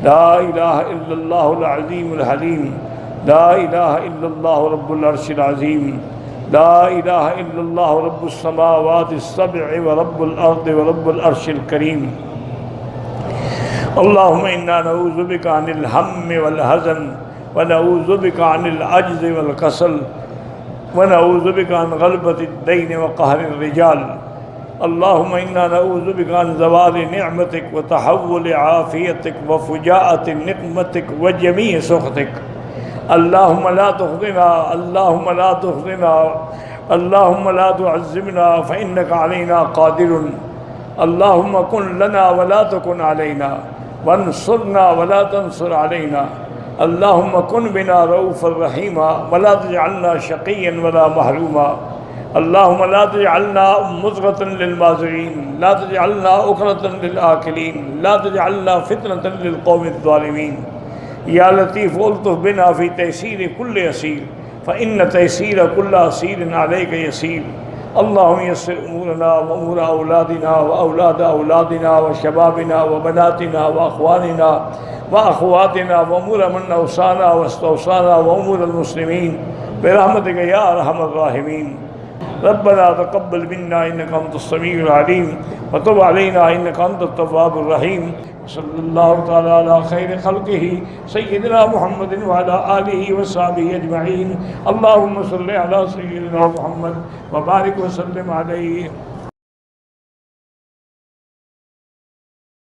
ला इलाहा इल्लल्लाहुल अज़ीमुल हलीम, ला इलाहा इल्लल्लाहु रब्बुल अर्शिल अज़ीम, ला इलाहा इल्लल्लाहु रब्बुस समावातिस सब'i व रब्बुल अर्दि व रब्बुल अर्शिल करीम। अल्लाहुम्मा इन्ना नऊज़ु बिका अनिल हम्मि वल हज़न व नऊज़ु बिका अनिल अज्ज़ि वल कसल व नऊज़ु बिका अन ग़लबतिद दैन व क़हरिर रिजाल। अल्लाहुम्मा इन्ना नऊज़ु बिका अन ज़वालि निअमतिक व तहव्वुलि आफ़ियतिक व फ़ुजाअति निक़मतिक व जमीइ सुख़तिक। अल्लाहुम्मा ला तुख़ज़िना, अल्लाहुम्मा ला तुख़ज़िना, अल्लाहुम्मा ला तुअज़्ज़िबना फ़इन्नका अलैना क़ादिरुन। अल्लाहुम्मा कुन लना व ला तकुन अलैना वंसुरना व ला तंसुर अलैना। अल्लाहुम्मा कुन बिना रऊफ़र रहीमा व ला तजअलना शक़िय्यन व ला महरूमा। अल्लाहुम्मा ला तजअलना मुज़ग़तन लिल-माज़िरीन, ला तजअलना उक़रतन लिल-आकिलीन, ला तजअलना फ़ितनतन लिल-क़ौमिज़ ज़ालिमीन। या लतीफ़ उल्तुफ़ बिना फ़ी तयसीरि कुल्लि असीर फ़इन्न तयसीर कुल्लि असीरिन अलैका यसीर। अल्लाहुम्मा यस्सिर उमूरना व उमूर औलादिना व औलाद औलादिना व शबाबिना व बनातिना व अख़वानिना व अख़वातिना व उमूर मन औसाना व इस्तौसाना व उमूरल मुस्लिमीन बिरहमतिका या अरहमर राहिमीन। रब्बना तक़ब्बल मिन्ना इन्नका अंतस समीउल अलीम व तुब अलैना इन्नका अंतत तव्वाबुर रहीम। सल्लल्लाहु तआला अला खैरि खल्क़िही सय्यिदिना मुहम्मदिन व अला आलिहि व सहबिही अजमईन। अल्लाहुम्मा सल्लि अला सय्यिदिना मुहम्मद व बारिक व सल्लिम अलैहि।